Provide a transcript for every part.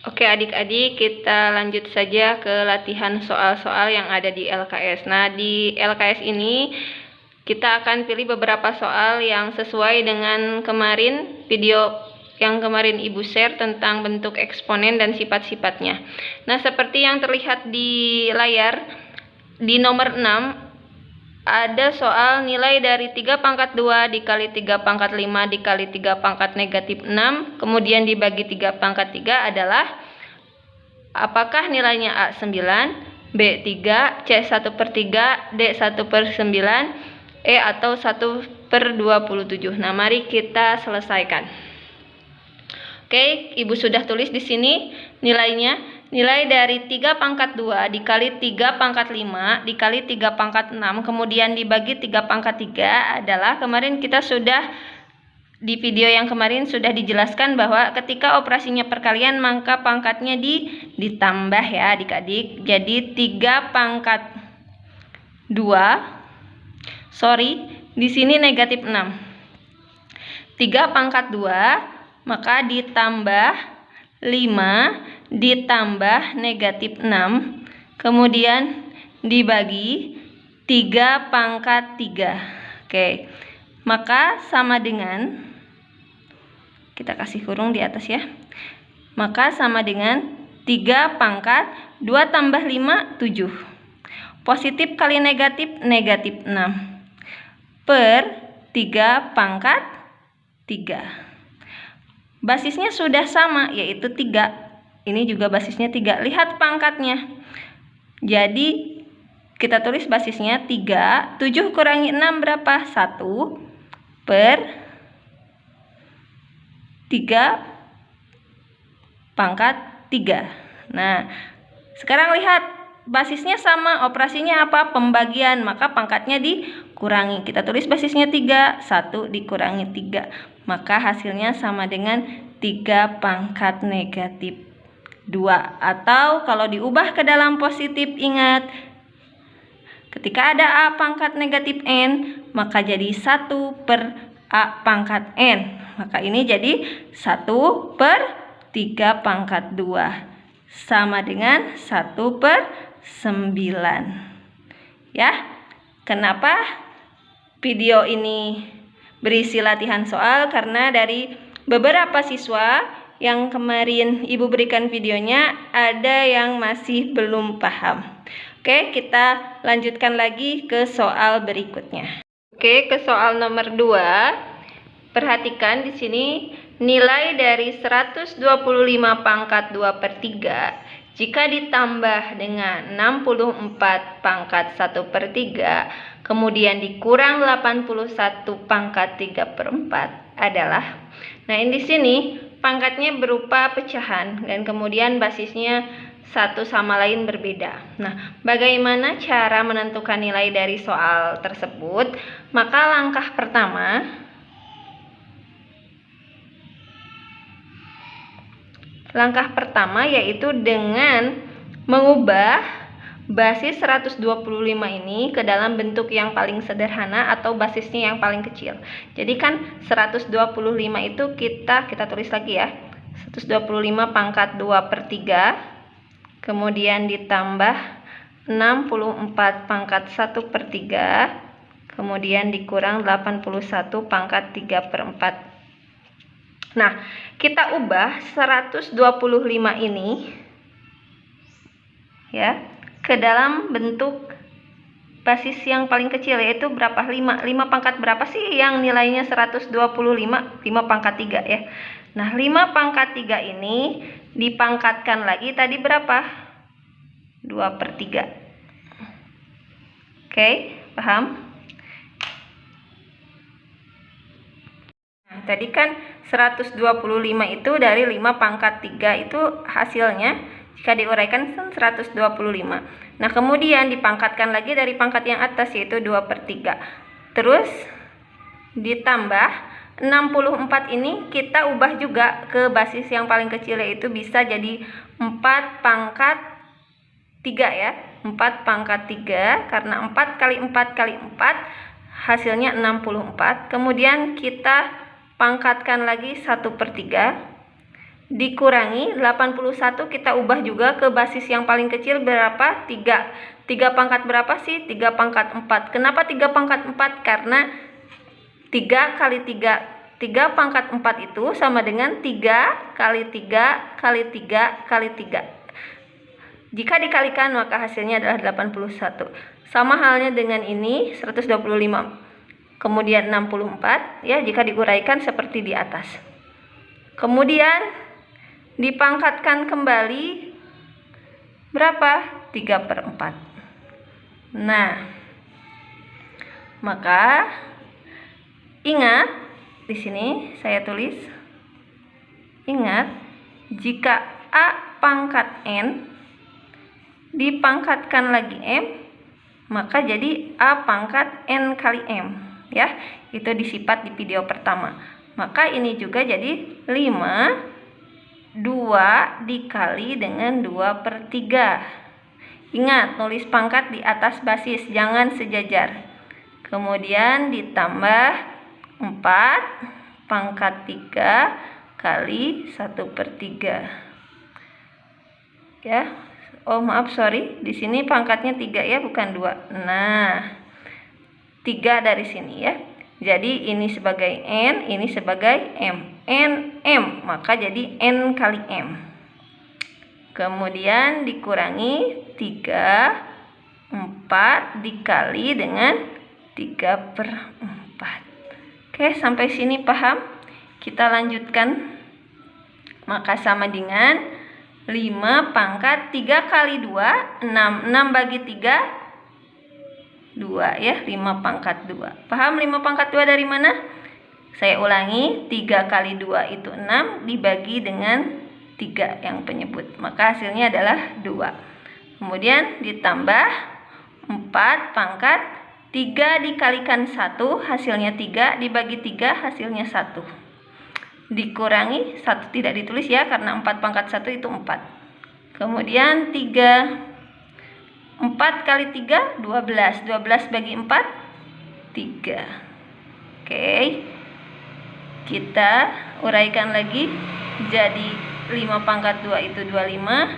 Oke adik-adik, kita lanjut saja ke latihan soal-soal yang ada di LKS. Nah, di LKS ini kita akan pilih beberapa soal yang sesuai dengan kemarin video yang kemarin Ibu share tentang bentuk eksponen dan sifat-sifatnya. Nah, seperti yang terlihat di layar, di nomor 6 ada soal nilai dari 3 pangkat 2 dikali 3 pangkat 5 dikali 3 pangkat negatif 6, kemudian dibagi 3 pangkat 3 adalah apakah nilainya A9, B3, C1/3, D1/9, E atau 1/27. Nah, mari kita selesaikan. Oke, Ibu sudah tulis di sini nilainya. Nilai dari 3 pangkat 2 dikali 3 pangkat 5 dikali 3 pangkat 6 kemudian dibagi 3 pangkat 3 adalah, kemarin kita sudah di video yang kemarin sudah dijelaskan bahwa ketika operasinya perkalian maka pangkatnya ditambah ya adik-adik. Jadi 3 pangkat 2, di sini negatif 6. 3 pangkat 2 maka ditambah 5 ditambah negatif 6 kemudian dibagi 3 pangkat 3. Oke, maka sama dengan, kita kasih kurung di atas ya, maka sama dengan 3 pangkat 2 tambah 5, 7. Positif kali negatif, negatif 6 per 3 pangkat 3. Basisnya sudah sama, yaitu 3. Ini juga basisnya 3. Lihat pangkatnya. Jadi kita tulis basisnya 3. 7 kurangi 6 berapa? 1 per 3 pangkat 3. Nah, sekarang lihat basisnya sama, operasinya apa? Pembagian, maka pangkatnya dikurangi. Kita tulis basisnya 3, 1 dikurangi 3. Maka hasilnya sama dengan 3 pangkat negatif 2. Atau kalau diubah ke dalam positif, ingat, ketika ada A pangkat negatif N, maka jadi 1 per A pangkat N. Maka ini jadi 1 per 3 pangkat 2. Sama dengan 1 per 9. Ya, kenapa video ini berisi latihan soal? Karena dari beberapa siswa yang kemarin Ibu berikan videonya, ada yang masih belum paham. Oke, kita lanjutkan lagi ke soal berikutnya. Oke, ke soal nomor 2. Perhatikan di sini nilai dari 125 pangkat 2/3 jika ditambah dengan 64 pangkat 1/3 kemudian dikurang 81 pangkat 3/4 adalah. Nah, ini di sini pangkatnya berupa pecahan dan kemudian basisnya satu sama lain berbeda. Nah, bagaimana cara menentukan nilai dari soal tersebut? Maka langkah pertama yaitu dengan mengubah basis 125 ini ke dalam bentuk yang paling sederhana atau basisnya yang paling kecil. Jadi kan 125 itu kita tulis lagi ya. 125 pangkat 2/3 kemudian ditambah 64 pangkat 1/3 kemudian dikurang 81 pangkat 3/4. Nah, kita ubah 125 ini ya ke dalam bentuk basis yang paling kecil, yaitu berapa? 5 pangkat berapa sih yang nilainya 125? 5 pangkat 3 ya. Nah, 5 pangkat 3 ini dipangkatkan lagi tadi berapa? 2/3. Oke, paham? Nah, tadi kan 125 itu dari 5 pangkat 3 itu hasilnya jika diuraikan 125. Nah, kemudian dipangkatkan lagi dari pangkat yang atas yaitu 2/3. Terus ditambah 64 ini kita ubah juga ke basis yang paling kecil, yaitu bisa jadi 4 pangkat 3 ya. 4 pangkat 3 karena 4 kali 4 kali 4 hasilnya 64. Kemudian kita pangkatkan lagi 1/3 dikurangi 81 kita ubah juga ke basis yang paling kecil berapa? 3. 3 pangkat berapa sih? 3 pangkat 4. Kenapa 3 pangkat 4? Karena 3 kali 3. 3 pangkat 4 itu sama dengan 3 kali 3 kali 3 kali 3. Jika dikalikan maka hasilnya adalah 81. Sama halnya dengan ini 125. Kemudian 64 ya, jika diuraikan seperti di atas. Kemudian dipangkatkan kembali berapa? 3/4. Nah, maka ingat di sini saya tulis, ingat jika A pangkat N dipangkatkan lagi M, maka jadi A pangkat N kali M ya. Itu disifat di video pertama. Maka ini juga jadi 5 2 dikali dengan 2/3. Ingat, nulis pangkat di atas basis, jangan sejajar. Kemudian ditambah 4 pangkat 3 kali 1/3. Ya. Oh, maaf, sorry. Di sini pangkatnya 3 ya, bukan 2. Nah, 3 dari sini ya. Jadi ini sebagai N, ini sebagai M. N, M, maka jadi N kali M. Kemudian dikurangi 3, 4 dikali dengan 3/4. Oke, sampai sini paham? Kita lanjutkan. Maka sama dengan 5 pangkat 3 kali 2, 6. 6 bagi 3, 2 ya, 5 pangkat 2. Paham 5 pangkat 2 dari mana? Saya ulangi, 3 kali 2 itu 6 dibagi dengan 3 yang penyebut. Maka hasilnya adalah 2. Kemudian ditambah 4 pangkat 3 dikalikan 1 hasilnya 3, dibagi 3 hasilnya 1. Dikurangi 1 tidak ditulis ya, karena 4 pangkat 1 itu 4. Kemudian 3. 4 kali 3 12. 12 bagi 4 3. Oke. Kita uraikan lagi. Jadi 5 pangkat 2 itu 25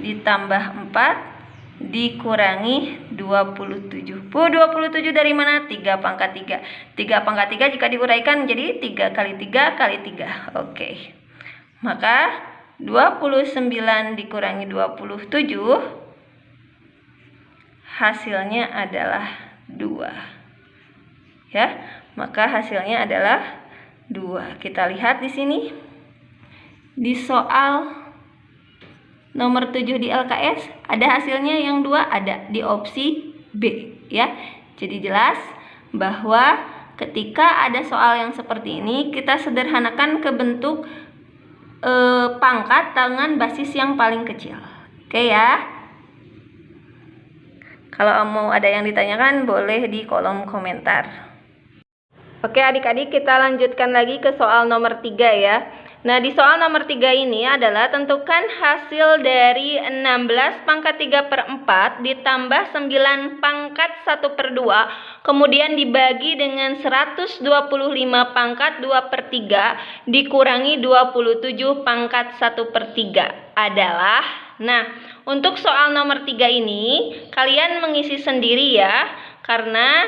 ditambah 4 dikurangi 27. 27 dari mana? 3 pangkat 3. 3 pangkat 3 jika diuraikan menjadi 3 kali 3 kali 3. Oke. Maka 29 dikurangi 27 hasilnya adalah 2. Ya, maka hasilnya adalah 2. Kita lihat di sini. Di soal nomor 7 di LKS ada hasilnya yang 2, ada di opsi B ya. Jadi jelas bahwa ketika ada soal yang seperti ini kita sederhanakan ke bentuk pangkat dengan basis yang paling kecil. Oke ya. Kalau mau ada yang ditanyakan boleh di kolom komentar. Oke adik-adik, kita lanjutkan lagi ke soal nomor 3 ya. Nah, di soal nomor 3 ini adalah tentukan hasil dari 16 pangkat 3/4 ditambah 9 pangkat 1/2 kemudian dibagi dengan 125 pangkat 2/3 dikurangi 27 pangkat 1/3 adalah. Nah, untuk soal nomor 3 ini kalian mengisi sendiri ya, karena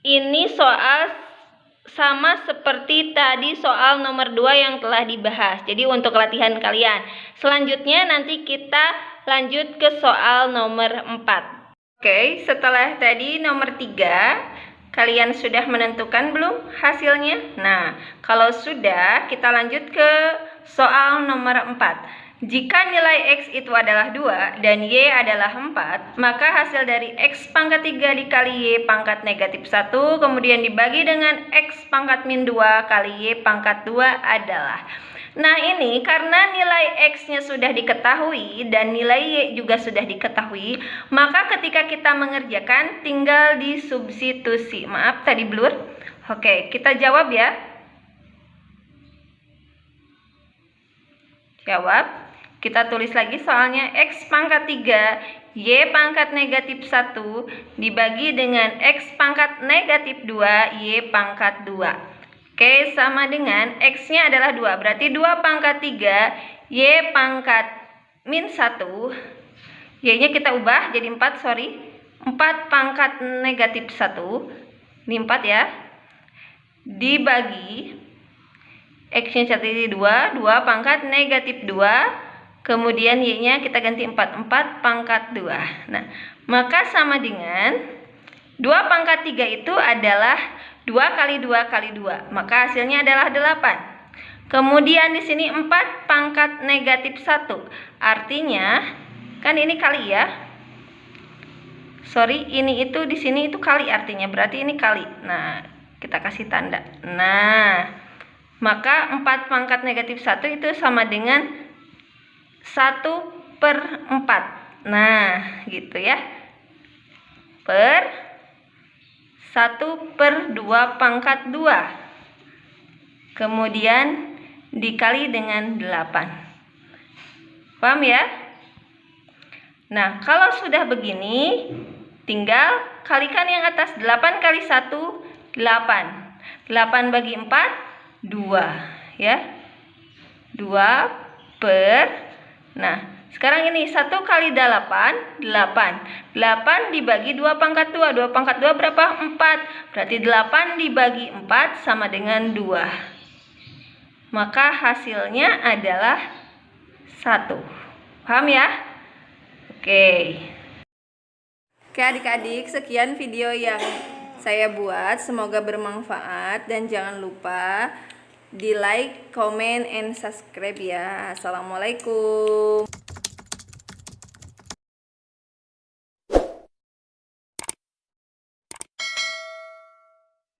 ini soal sama seperti tadi soal nomor 2 yang telah dibahas. Jadi untuk latihan kalian. Selanjutnya nanti kita lanjut ke soal nomor 4. Oke, setelah tadi nomor 3, kalian sudah menentukan belum hasilnya? Nah, kalau sudah, kita lanjut ke soal nomor 4. Jika nilai X itu adalah 2 dan Y adalah 4, maka hasil dari X pangkat 3 dikali Y pangkat negatif 1, kemudian dibagi dengan X pangkat min 2 kali Y pangkat 2 adalah. Nah ini karena nilai X-nya sudah diketahui dan nilai Y juga sudah diketahui, maka ketika kita mengerjakan tinggal disubstitusi. Maaf tadi blur. Oke, kita jawab ya. Jawab. Kita tulis lagi soalnya X pangkat 3, Y pangkat negatif 1 dibagi dengan X pangkat negatif 2, Y pangkat 2. Oke, sama dengan X-nya adalah 2. Berarti 2 pangkat 3, Y pangkat min 1. Y-nya kita ubah jadi 4, 4 pangkat negatif 1. Ini 4 ya. Dibagi X-nya jadi 2, 2 pangkat negatif 2. Kemudian Y-nya kita ganti 4, 4 pangkat 2. Nah, maka sama dengan 2 pangkat 3 itu adalah 2 kali 2 kali 2. Maka hasilnya adalah 8. Kemudian di sini 4 pangkat negatif 1. Artinya, kan ini kali ya. Ini itu di sini itu kali artinya. Berarti ini kali. Nah, kita kasih tanda. Nah, maka 4 pangkat negatif 1 itu sama dengan 1/4. Nah, gitu ya. Per 1/2 pangkat 2. Kemudian dikali dengan 8. Paham ya? Nah, kalau sudah begini, /tinggal kalikan yang atas. 8 kali 1, 8. 8 bagi 4, 2. Ya. 2 per. Nah, sekarang ini 1 kali 8, 8. 8 dibagi 2 pangkat 2. 2 pangkat 2 berapa? 4. Berarti 8 dibagi 4 sama dengan 2. Maka hasilnya adalah 1. Paham ya? Oke. Oke adik-adik, sekian video yang saya buat. Semoga bermanfaat dan jangan lupa di like, comment, and subscribe ya. Assalamualaikum.